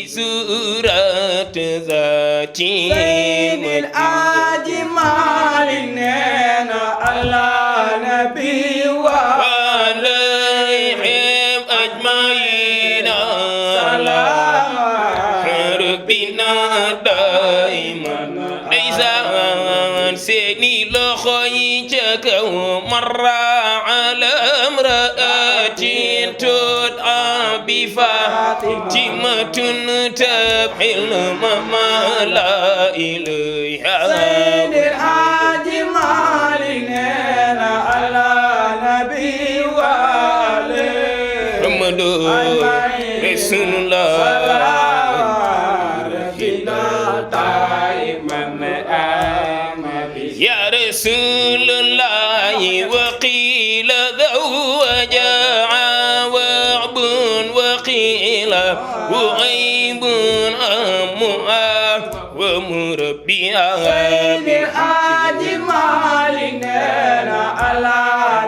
بسورة ذاتي سيد الأجمال نينا على نبي وعليهم أجمعين سلام ربنا دائما ليس سيني لخيتك مرة على امرأة تدعى بفاتمة تبحل ما لا إليها سيد الأجمال نينا على نبي وآله محمد رسول الله يا رسول الله وقيل ذو وجاع وعب وقيل وعيب أمها ومربيها سيد الأجمال نينا على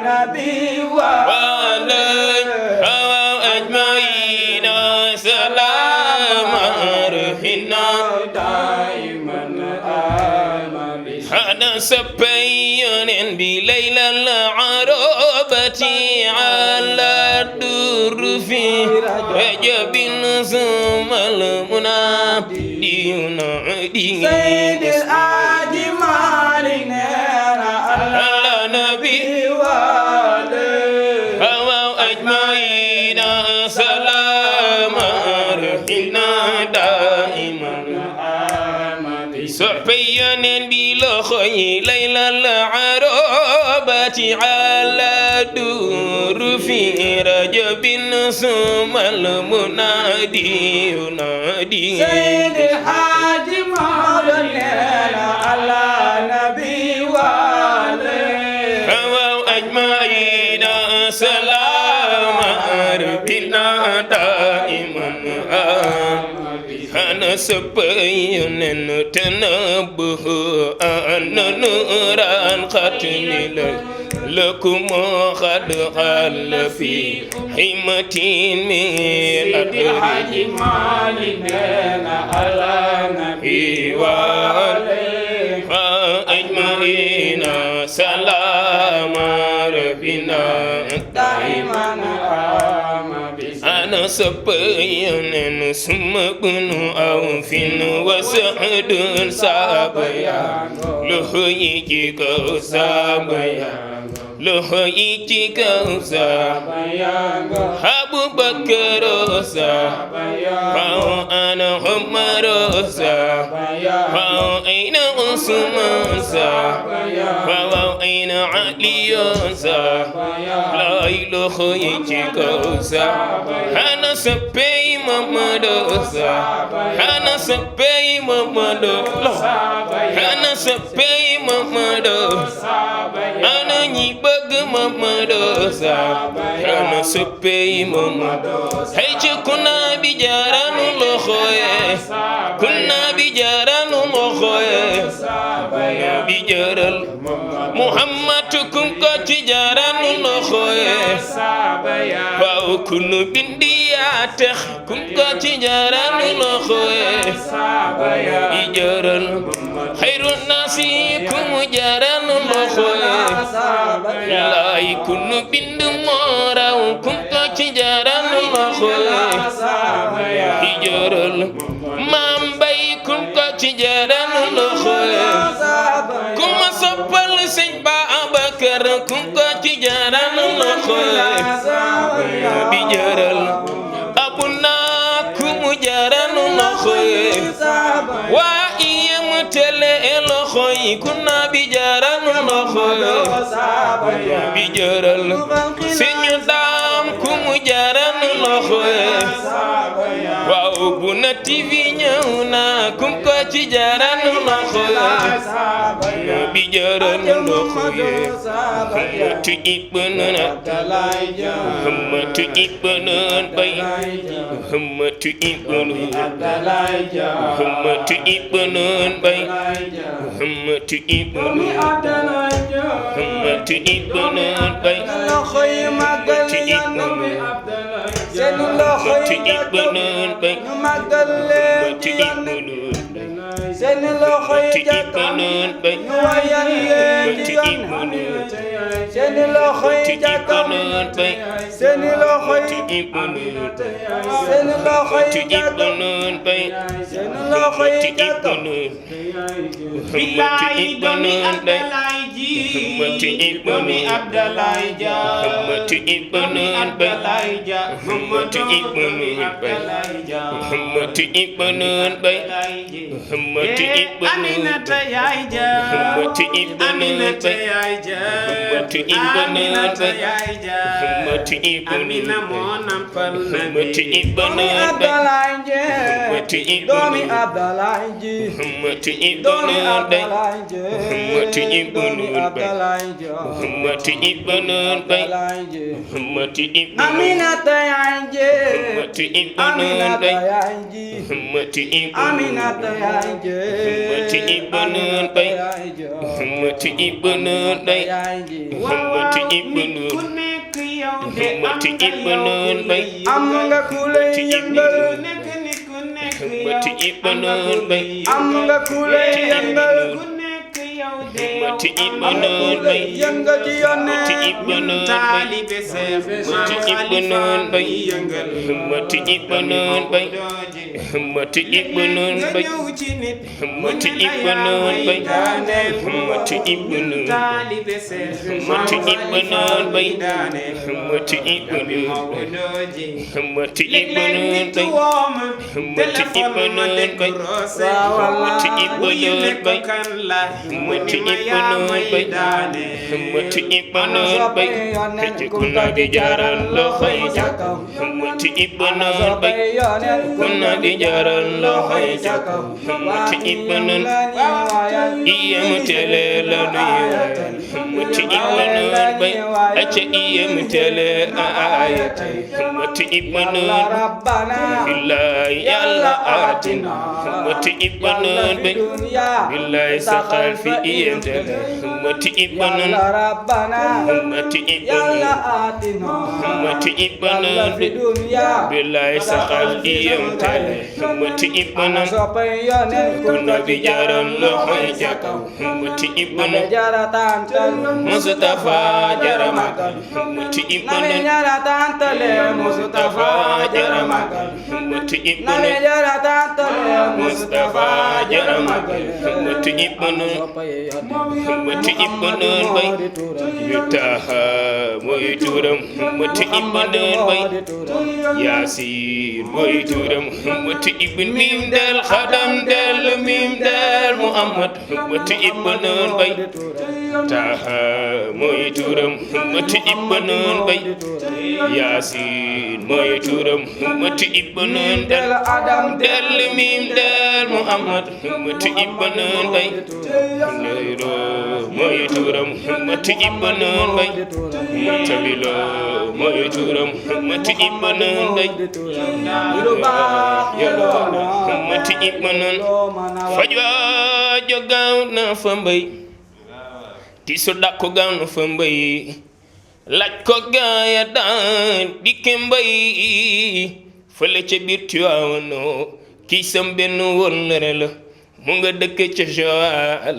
نبي وعلى أجمعين سلام ربنا دائما أنا سبيان بليل العربة على الدر في رجب ثم المنادي ينادي سيد الأجمال نينا على نبي وآله أجمعين سلام ربنا دائما سبيان بلخي ليلى العربة على دور في رجب ثم المنادي ينادي سيد الحاج مولانا على نبي وآله أجمعين سلام ربنا دائما أنا سبيان تنبه أن نورا ختم لكم قد خل في حمة من الحاج مولانا على نبي وآله أجمعين سلام ربنا دائما أنا سبيان ثم بن أوف وسعد سابيا لهيك سابيا لهيك سابيا أبو بكر سابيا أنا عمر سابيا أين عثمان سابيا أين علي سابيا لا إله إلا أنا سبي محمد أنا سبي محمد أنا سبي محمد أنا نيبغ محمد أنا سبي محمد هيج كنا بجاران لخوي كنا بجاران لخوي بجارل محمد كن كتجاران لخوي waaw kunu bindi yaa tax kun ko ci jaral loxoy i jaral xayru nasi kumu jaral loxoy laay kunu bind moo raw kun ko ci jaral loxoy i jaral maam bay kun ko ci jaral loxoy kuma soppal sëñ Baabakar kun ko ci jaral loxoy bi jaral abuna kumu jaral loxoy waa iyem tele loxoy kuna bi jaral loxoy bi jaral señu daam kumu jaral loxoy waaw Buna TV ñëw na kum ko ci jaral loxoy bi jaral loxoy tu ibn Muhammad ibn Bay Muhammad ibn Muhammad ibn Bay Muhammad ibn Muhammad ibn Bay loxoy magal ya nabi Abdallah loxo yi ci ibnun bay ñu màggal leen ci ibnun seen loxo yi ci ibnun bay ñu wayal leen ci ibnun seen loxo yi ibnun bay seen loxo yi ibnun seen loxo yi ibnun bay seen loxo yi ibnun billaay doomi Abdalaay ji doomi Abdalaay ja doomi Abdalaay ja doomi Abdalaay ja Aminata yaay ja Aminata yaay ja Aminata yaay ja Amina moo nampal nabi doomi Abdalaay ji doomi Abdalaay ji doomi Abdalaay ji doomi Abdalaay ji Aminata yaay ji Aminata yaay ji Aminata yaay ji ku nekk yow de am nga ku lay yëngal am nga ku lay yëngal yëngal ci yonent taalibe Seex Maam Xalifa bay yëngal nga ñëw ci nit mu ne la yaa may daaneel taalibe Seex Maam Xalifa bay daaneel abi Maodo ji léeg-léeg nit wooma téléphone ma décroché mu ne ko kan la mu ne ma yaa may daaneel ana soppe yonent ku ko di jaral loxoy ca kaw ana soppe yonent ku ko di jaral loxoy ca kaw iyam tele la nuyu muti ibnun bay aca iyam tele ayati muti ibnun billahi yalla atina muti ibnun bay billahi saqal fi iyam tele muti ibnun muti ibnun muti ibnun billahi saqal iyam tele muti ibnun kuna bi jaral loxoy ca kaw muti ibnun Mustafa jaramagal muti ibnun Mustafa jaramagal muti ibnun Mustafa jaramagal muti ibnun bay yutaha moy turam muti ibnun bay Yasin moy turam muti ibn mim del khadam del mim del Muhammad muti ibnun bay taha moy turam muti ibnun bay Yasin moy turam muti ibnun del adam del mim del Muhammad muti ibnun bay Leylo moy turam muti ibnun bay Mutabilo moy turam muti ibnun bay muti ibnun fajwa jogaw na fa mbay ti so dakko gaaw na fa mbay laaj ko gaaya daan dikke mbay fële ca biir Tiwaawan kii sam benn wóllëre la mu nga dëkk ca Joal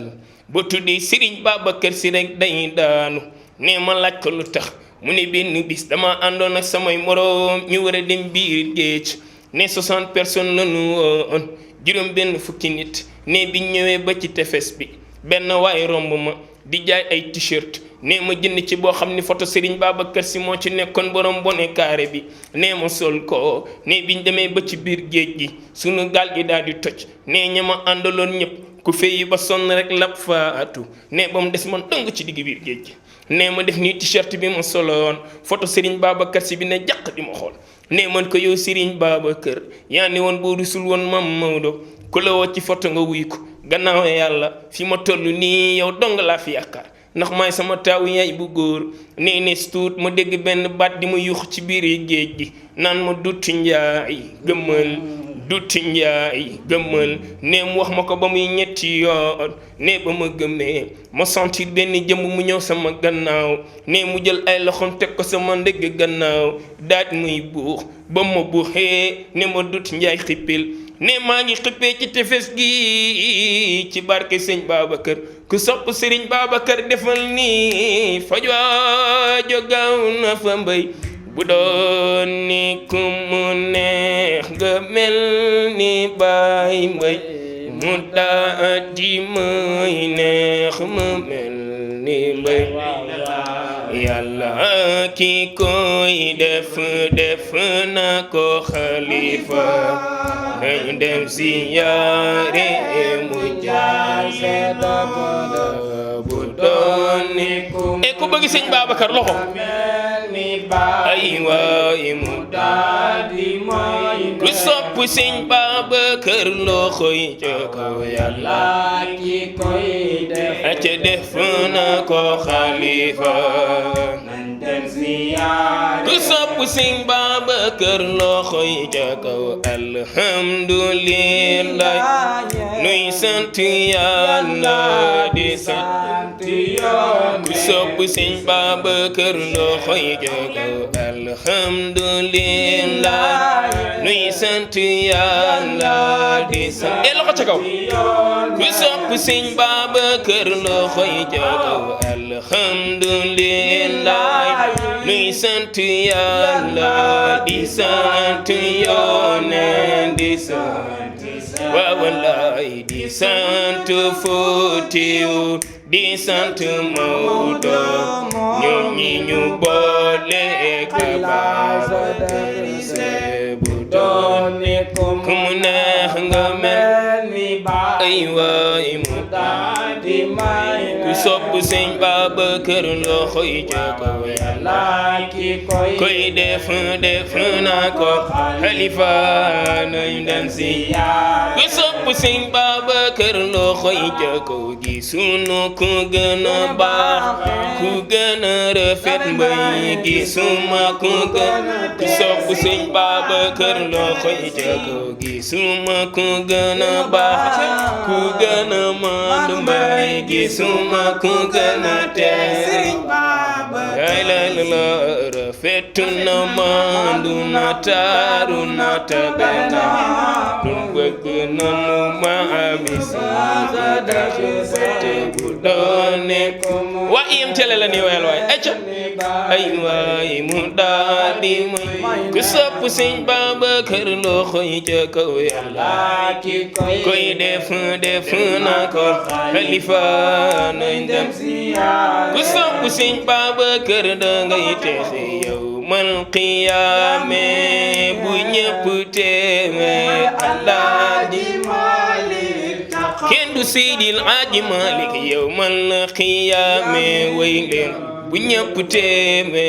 bu tuddi Sëriñ Babacar Si rek day daanu nee ma laaj ko lu tax mu ne benn bis dama àndoon ak samay moroom ñu war a dem biir géej ne 60 personnes la ñu woon juróom benn fukki nit ne bi ñëwee ba ci tefes bi benn waay romb ma di jaay ay t-shirt nee ma jënd ci boo xam ni photo Serigne Babacar Si moo ci nekkoon borom bone carré bi nee ma sol ko nee biñ demee ba ci biir géej gi sunu gaal gi daal di toj nee ña ma àndaloon ñëpp ku feyi ba sonn rek lab faatu nee ba mu des man dong ci digg biir géej gi nee ma def nii t-shirt bi ma soloon photo Serigne Babacar Si bi ne jàq di ma xool nee man ko yow Serigne Babacar yaa ni woon boo rusul woon Mam Maodo ku la woo ci photo nga wuy ko gannaaw yàlla fi ma toll nii yow dong laa fi yaakaar ndax maay sama taaw yaay bu góor nee ne tuut ma dégg benn baat di ma yuux ci biir géej gi naan ma dutti njaay gëmmal dutti njaay gëmmal nee mu wax ma ko ba muy ñetti yoon nee ba ma gëmmee ma sentir benn jëmb mu ñëw sama gannaaw nee mu jël ay loxoom teg ko sama ndëgg gannaaw daat muy buux ba ma buxee ne ma dut njaay xippil ne maa ngi xippee ci tefes gi ci barke sëñ Babacar ku sopp sëriñ Babacar defal ni faj waajo gaaw na fa mbay bu doon ni ku mu neex nga mel ni baay mbay mu daa di may neex ma mel ni mbay yàlla ki koy def na ko xalifa nañu dem ziyaare mu jaase bu doon ni ku bëgg sëñ Babacar loxo ay waay mu daadi may ku sopp sëñ Babacar loxo yi ca kaw yàlla ki koy def na ko xalifa nañ dem ziyaare ku sopp sëñ Babacar loxo yi ca kaw alhamdulillah nuy sant yàlla di sant yoon ku sopp sëñ Babacar loxo yi ca kaw alhamdulillah nuy sant yàlla di sant loxo ca kaw ku sopp sëñ Babacar loxo yi ca kaw alhamdulillah nuy sant yàlla di sant yooneen di sant waaw wallaay di sant Fuutiyu di sant Maodo ñoom ñi ñu boole ka Babacar bu doon ku mu neex nga mel ni baay ay waay mu daadi may ku sopp sëñ Babacar loxo yi ca kaw yàlla ki koy def na ko xalifa nañ dem ziyaare ku sopp sëñ Babacar loxo yi ca kaw gi sunu ku gën a baax ku gën a rafet mbay gi suma ku gën ku sopp sëñ Babacar loxo yi ca kaw gi suma ku gën a baax ku gën a mand mbay gi suma ku gën a teel ay la rafet na mandu na taaru na tabe na dun bëgg na nu ma abisi te bu doone wa iyam tele la ni wayal waay acca ay waay mu daadi may ku sopp sëñ Babacar loxo yi ca kaw yàlla ki koy def na ko xalifa nañ dem ziyaare ku sopp sëñ Babacar da ngay texe yow mal qiyaame bu ñëpp teewe Alaaji Maalik kenn du Seydil Haaji Maalik yow mal qiyaame way leen bu ñëpp teewe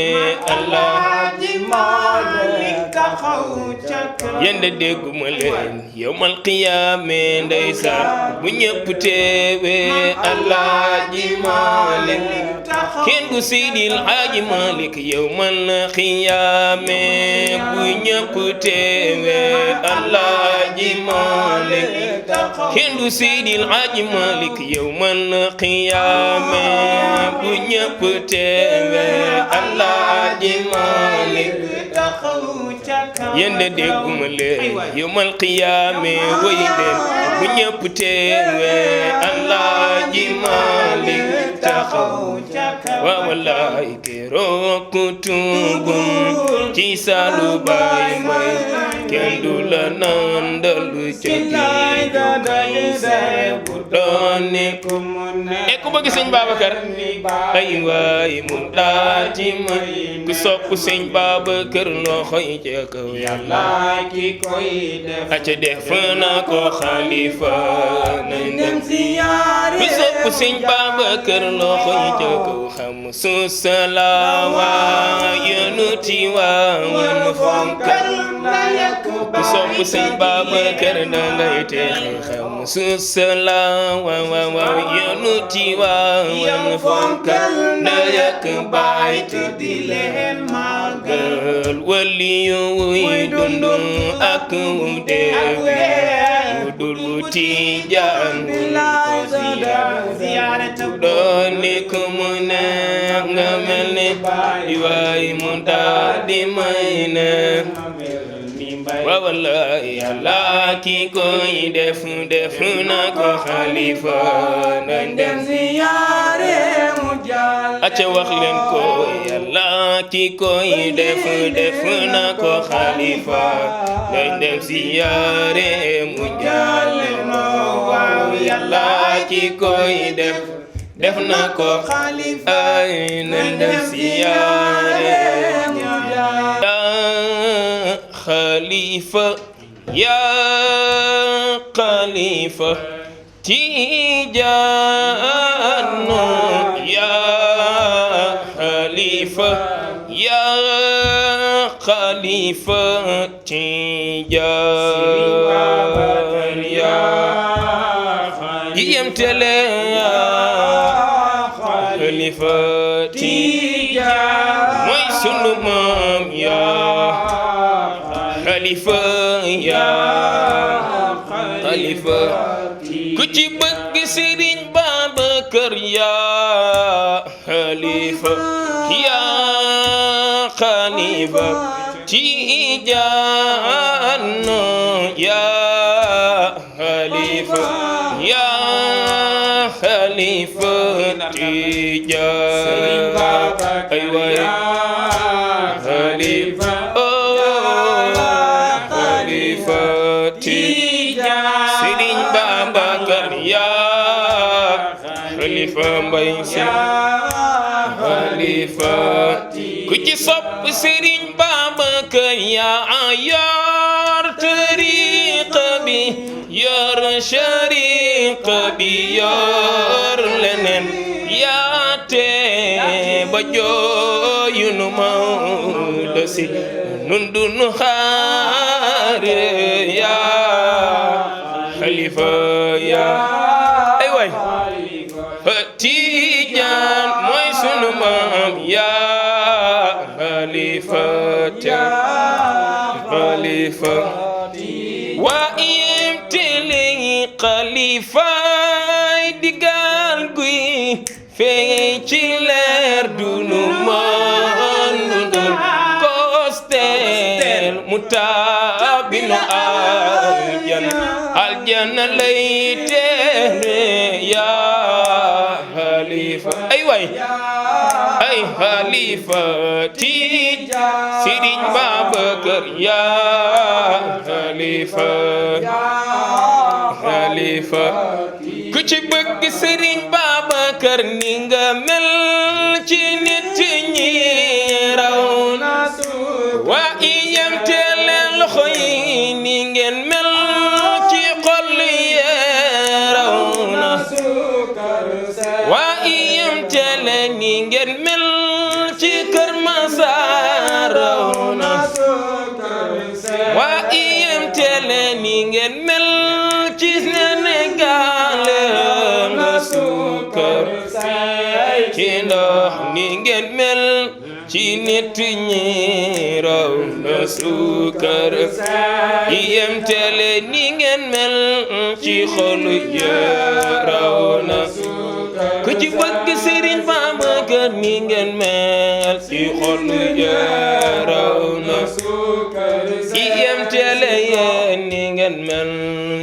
Alaaji Maalik taxaw ca kaw yende dégguma leen yow mal qiyaame ndeysaan bu ñëpp teewe Alaaji Maalik kenn du Seydil Haaji Maalik yow mal qiyaame bu ñëpp teewe Alaaji Maalik kenn du Seydil Haaji Maalik yow mal qiyaame bu ñëpp teewe Alaaji Maalik yende dégguma leen yow mal qiyaame way leen bu ñëpp teewe Alaaji Maalik taxaw wa wallaay keroog ku tuubum ci saalu baay mbay kenn du la nandalu ca géej bu doon ku mu neex ku bëgg sëñ Babacar ay waay mu daati may ku sopp sëñ Babacar loxo yi ca kaw yàlla ki koy def na ko xalifa nañ dem ziyaare ku sopp sëñ Babacar loxo yi ca kaw xam su salaawa yenuti waawan fonkal ku sopp sëñ Babacar da ngay texe xam su salaawa yenuti waawan fonkal na yak baay te di leen màggal waliyu wuy dundu ak wu deewi dul Tijaan ziyaare doon ku mu neex nga mel ni waay mu daal di may neex waaw wallaay yàlla ki koy def na ko xalifa nañ dem ziyaare mu jàll acca wax leen ko yàlla ki koy def na ko xalifa nañ dem ziyaare mu jàll waaw yàlla ki koy def na ko xalifa ay nañ dem ziyaare mu jàll Khalifa ya Khalifa Tijano ya Khalifa ya Khalifa Tijano ya yemtele ya Khalifa Tijano mooy sunu maam ya Khalifa ya Khalifa ku ci bëgg Serigne Babacar ya Khalifa ya Khalifa Tijano ya Khalifa ya Khalifa Tijano ay waay Khalifa Serigne Babacar ya Khalifa Mbaye Sy Khalifa ku ci sopp Serigne Babacar ya yor tariqa bi yor shariqa bi yor leneen ya te ba jooyunu Maodo Sy nun dunu xaare ya Khalifa ya ay waay Tijaan mooy sunu maam ya Khalifa Khalifa wa yemtele Khalifa digal guy fee ci leer dunu man dun kostel mutabinu aljanna lay tere ya Khalifa ay waay ay Khalifa Tijaan Serigne Babacar ya Khalifa ku ci bëgg Serigne Babacar ni nga mel ci nit ñi raw na wa iyam tele loxo yi ni ngeen mel ci xol yi raw na wa iyam tele ni ngeen mel ci Kër Masar raw na wa iyam tele ni ngeen mel ci Sénégal na suukar ci ndox ni ngeen mel ci nit ñi raw na suukar yem tele ni ngeen mel ci xolu yi raw na suukar ku ci bëgg Serigne Babacar ni ngeen mel ci xolu yi raw na suukar yem tele yeen ni ngeen mel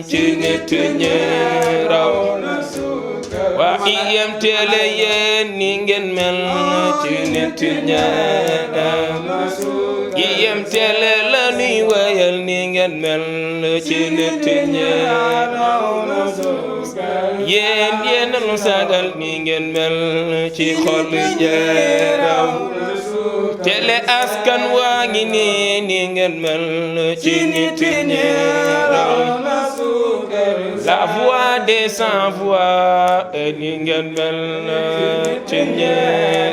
ci nit ñi raw na suukar waa yem tele yeen ni ngeen mel ci nit ñi yem tele la nuy wayal ni ngeen mel ci nit ñi yéen nu sagal ni ngeen mel ci xol jaraw tele askan waa ngi ni ngeen mel ci nit ñi la voix des sans voix ni ngeen mel ci ñi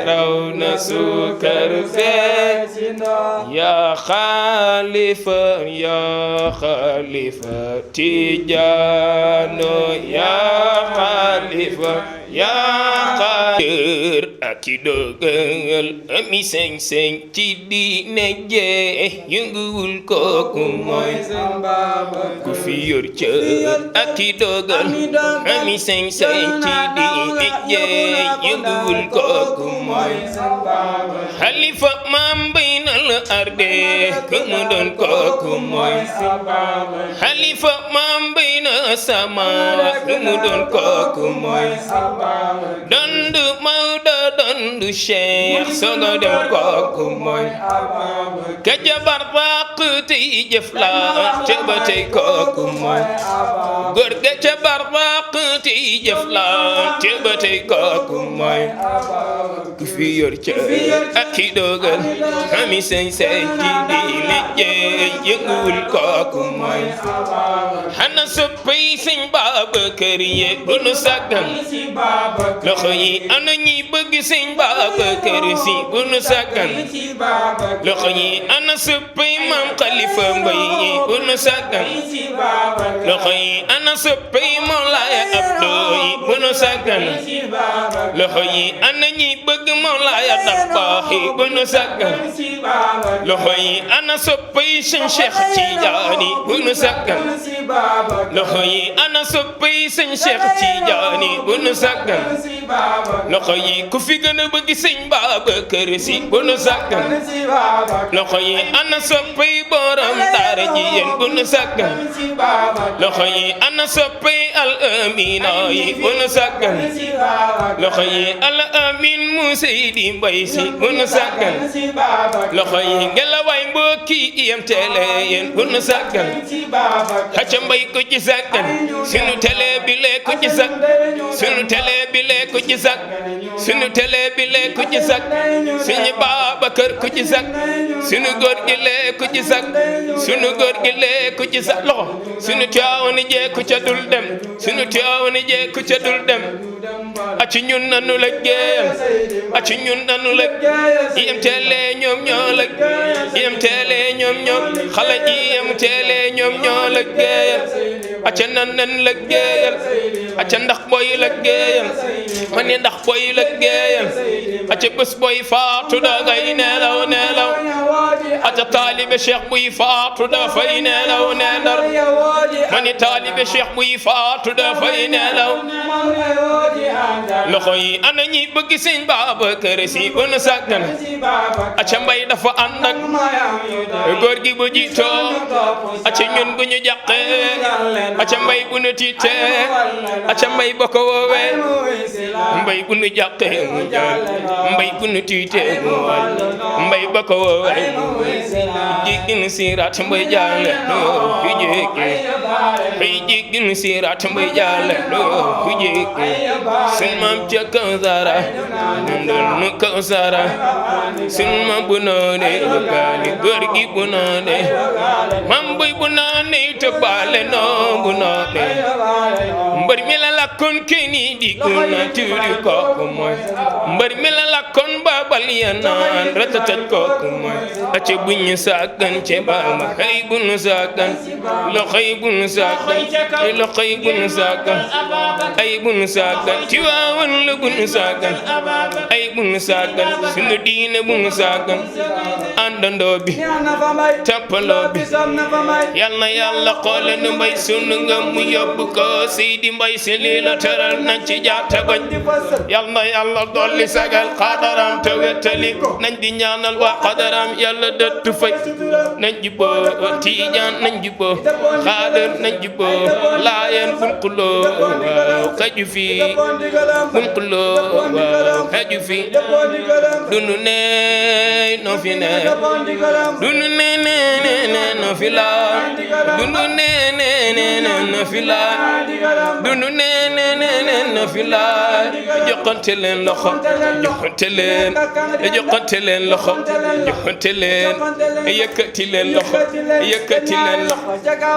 raw na suukar ya Khalifa Tijano ya Khalifa ya Khalifa ak i dogal ami sañ-sañ ci diine jee yënguwul kooku mooy ku fi yor cër ak i dogal ami sañ-sañ ci diine jee yënguwul kooku mooy Khalifa Maam Baynal arde ku mu doon kooku mooy xalifa maam bayna sama ku mu doon kooku mooy dondu Mawdo dondu Cheikh sogo dem kooku mooy ka jabar baq tey jëf la te ba tey kooku mooy góor ga jabar baq tey jëf la te ba tey kooku mooy ku fi yor ca ak ki dogal xami sañ-sañ ci diine jeey yëngul kooku mooy xana soppay sëñ Babacar ye bu nu sàggan loxo yi ana ñi bëgg sëñ Babacar Si bu nu sàggan loxo yi ana soppay Maam Xalifa Mbay yi bu nu sàggan loxo yi ana soppay Mawlaaya Abdou yi bu nu sàggan loxo yi ana ñi bëgg Mawlaaya Dabaax yi bu nu sàggan loxo yi ana soppay sëñ Cheikh Tidiane bu nu sàggan loxo yi ana soppay sëñ Cheikh Tidiane bu nu sàggan loxo yi ku fi gën a bëgg sëñ Babacar Si bu nu sàggan loxo yi ana soppay borom daara ji yéen bu nu sàggan loxo yi ana soppay al amina yi bu nu sàggan loxo yi al amin mu Seydi Mbay Si bu nu sàggan loxo yi ngelawaay mbokki iyam télé yéen bu nu sàggan xacca mbay ko ci sàggan sunu télé bi lee ko ci sàgg sunu télé bi lee ko ci sàgg sunu télé bi lee ko ci sàgg suñu Babacar ko ci sàgg sunu góor gi lee ko ci sàgg sunu góor gi lee ko ci sàgg loxo sunu Tiwaawan jee ku ca dul dem sunu Tiwaawan jee ku ca dul dem aci ñun nanu la géeyal aci ñun nanu la iyam télé ñoom ñoo la iyam télé ñoom ñoo xale iyam télé ñoom ñoo la géeyal aca nan la géeyal aca ndax boy la géeyal ma ne ndax boy la géeyal aca bés boy faatu dangay nelaw nelaw aca taalibe Cheikh buy faatu dafay nelaw nelaw ma ne taalibe Cheikh buy faatu dafay nelaw loxo yi ana ñi bëgg sëñ Babacar Si bu nu sàggan aca mbay dafa ànd ak góor gi bu jiitoo aca ñun bu ñu jàqee aca mbay bu nu tiitee aca mbay ba ko woowee mbay bu nu jàqee mu jàll mbay bu nu tiitee mu wàll mbay ba ko woowee jiggin siiraat mbay jàlle doo fi jéggi mbay jiggin siiraat mbay jàlle doo fi jéggi sun maam ca Kawsara ndol nu Kawsara sun maam bu noone gaali góor gi bu noone maam buy bu noone te baale noo bu noone mbër mi la lakkoon keni di guna tuuri kooku mooy mbër mi la lakkoon babal ya naan ratatat kooku mooy aca buñu sàggan ce baama xëy bu nu sàggan loxoy bu nu sàggan loxoy bu nu sàggan ay bu nu sàggan Tiwaawan la bu nu sàggan ay bu nu sàggan sunu diine bu nu sàggan àndandoo bi tappaloo bi yal na Yàlla xoole nu mbay sunu nga mu yóbbu ko Seydi Mbay Si lii la teral nañ ci jaata bañ yal na Yàlla dolli sagal xadaram te wettali nañ di ñaanal waa xadaram Yàlla dëttu fay nañ jubboo Tijaan nañ jubboo xaadar nañ jubboo Laayeen bul xuloo waaw xaju fi bul xuloo waaw xaju fi dunu ne no fi ne dunu ne no fi la dunu ne no fi la dunu ne no fi la joxante leen loxo joxante leen loxo joxante leen yëkkati leen loxo yëkkati leen loxo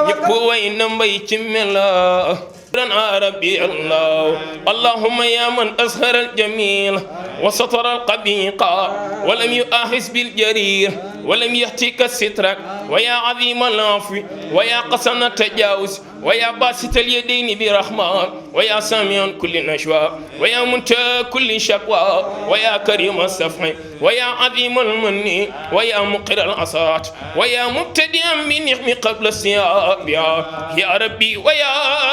ñëpp way na mbay ci melo ربي الله اللهم يا من أظهر الجميل وستر القبيح ولم يؤاخذ بالجرير ولم يهتك الستر ويا عظيم العفو ويا قصن التجاوز ويا باسط اليدين برحمة ويا سامع كل نشوى ويا منتهى كل شكوى ويا كريم الصفح ويا عظيم المن ويا مقر العصات ويا مبتدئا بالنعم قبل الصيام يا ربي ويا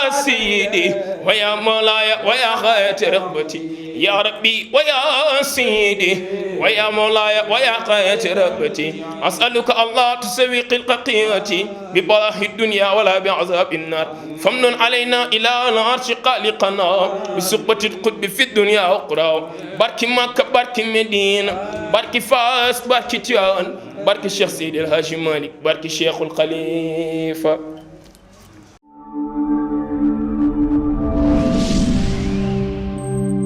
سيدي ويا مولاي ويا غاية رغبتي يا ربي ويا سيدي ويا مولاي ويا قاية ربتي أسألك الله تسوي قلقيتي ببلاح الدنيا ولا بعذاب النار فمن علينا إلى العرش قالقنا بسقبة القطب في الدنيا وقرا بارك مكة بارك مدينة بارك فاس بارك تيان بارك الشيخ سيد الهاشم مالك بارك الشيخ الخليفة